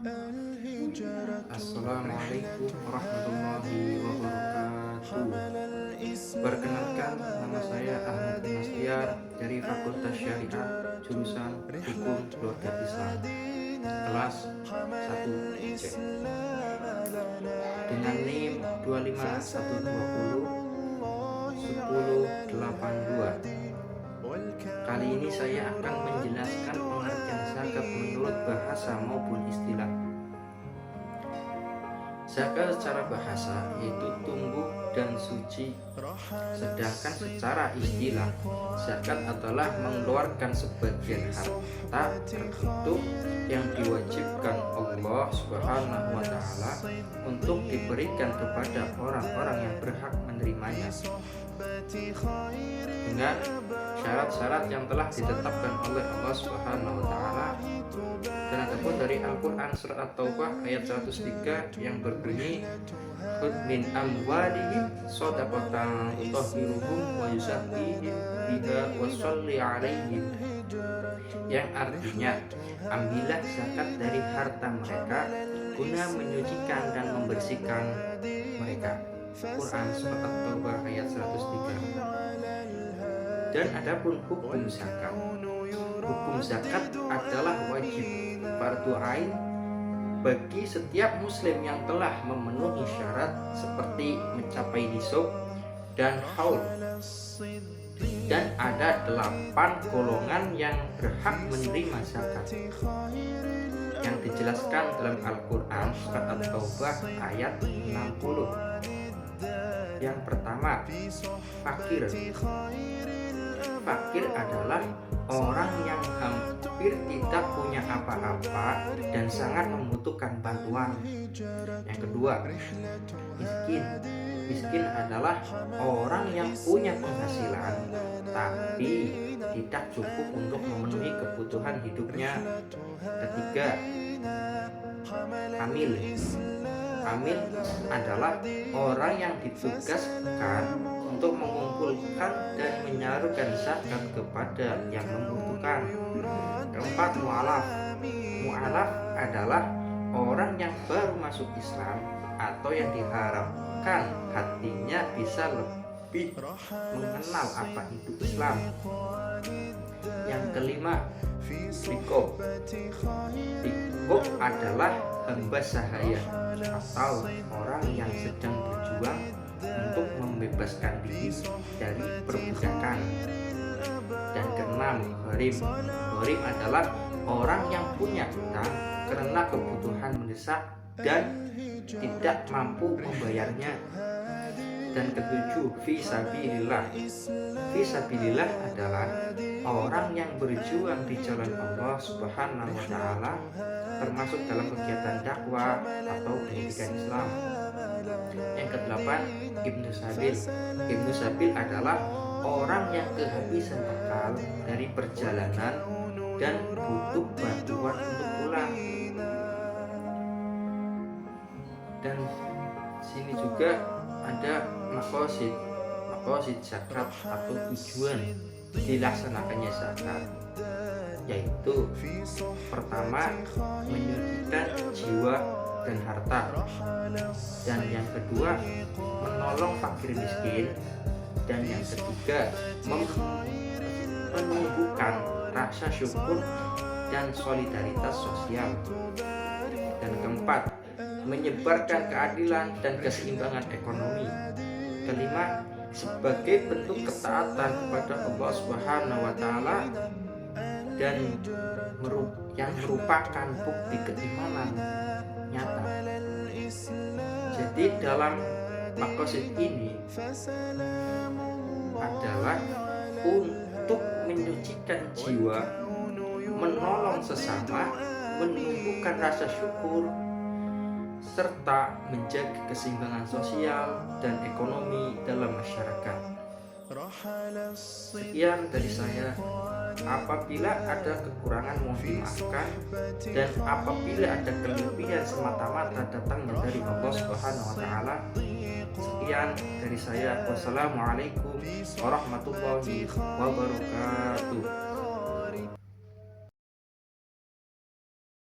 Assalamualaikum warahmatullahi wabarakatuh. Perkenalkan, nama saya Ahmad Mastiar dari Fakultas Syariah jurusan Hukum Keluarga Islam, kelas 1C, dengan NIM 25120 1082. Kali ini saya akan menjelaskan pengertian zakat menurut bahasa maupun istilah. Zakat secara bahasa yaitu tumbuh dan suci, sedangkan secara istilah zakat adalah mengeluarkan sebagian harta tertentu yang diwajibkan Allah Subhanahu wa Ta'ala untuk diberikan kepada orang-orang yang berhak menerimanya dengan syarat-syarat yang telah ditetapkan oleh Allah Subhanahu wa Ta'ala. Dan ataupun dari Al-Quran surat At-Taubah ayat 103 yang berbunyi, khudh min amwalihim shadaqatan tutahhiruhum wa yuzakkihim biha wa sholli 'alaihim, yang artinya ambillah zakat dari harta mereka guna menyucikan dan membersihkan mereka. Quran surat At-Taubah ayat 103. Dan adapun hukum zakat, hukum zakat adalah wajib fardu ain bagi setiap muslim yang telah memenuhi syarat seperti mencapai nisab dan haul. Dan ada 8 golongan yang berhak menerima zakat yang dijelaskan dalam Al-Quran surat At-Taubah ayat 60. Yang pertama, fakir. Fakir adalah orang yang hampir tidak punya apa-apa dan sangat membutuhkan bantuan. Yang kedua, miskin. Miskin adalah orang yang punya penghasilan tapi tidak cukup untuk memenuhi kebutuhan hidupnya. Ketiga, hamil. Hamil adalah orang yang ditugaskan untuk mengumpulkan dan menyalurkan zakat kepada yang membutuhkan. Keempat, mu'alaf. Mu'alaf adalah orang yang baru masuk Islam atau yang diharapkan hatinya bisa lebih mengenal apa itu Islam. Yang kelima, rikob. Rikob adalah hamba sahaya atau orang yang sedang berjuang untuk membebaskan diri dari perbudakan. Dan keenam, gharim. Gharim adalah orang yang punya hutang karena kebutuhan mendesak dan tidak mampu membayarnya. Dan ketujuh, fisabilillah. Fisabilillah adalah orang yang berjuang di jalan Allah Subhanahu wa Ta'ala, termasuk dalam kegiatan dakwah atau pendidikan Islam. Yang kedelapan, Ibnu Sabil. Ibnu Sabil adalah orang yang kehabisan akal dari perjalanan dan butuh bantuan untuk pulang. Dan sini juga ada maqasid zakat atau tujuan dilaksanakannya zakat, yaitu pertama, menyucikan jiwa dan harta, dan yang kedua, menolong fakir miskin, dan yang ketiga, menumbuhkan rasa syukur dan solidaritas sosial, dan keempat, menyebarkan keadilan dan keseimbangan ekonomi. Kelima, sebagai bentuk ketaatan kepada Allah Subhanahu wa Ta'ala dan yang merupakan bukti keimanan nyata. Jadi dalam maqasid ini adalah untuk menyucikan jiwa, menolong sesama, menumbuhkan rasa syukur, serta menjaga keseimbangan sosial dan ekonomi dalam masyarakat. Sekian dari saya. Apabila ada kekurangan mohon dimaafkan, dan apabila ada kelebihan semata-mata datangnya dari Allah Subhanahu wa Ta'ala. Sekian dari saya. Wassalamualaikum warahmatullahi wabarakatuh.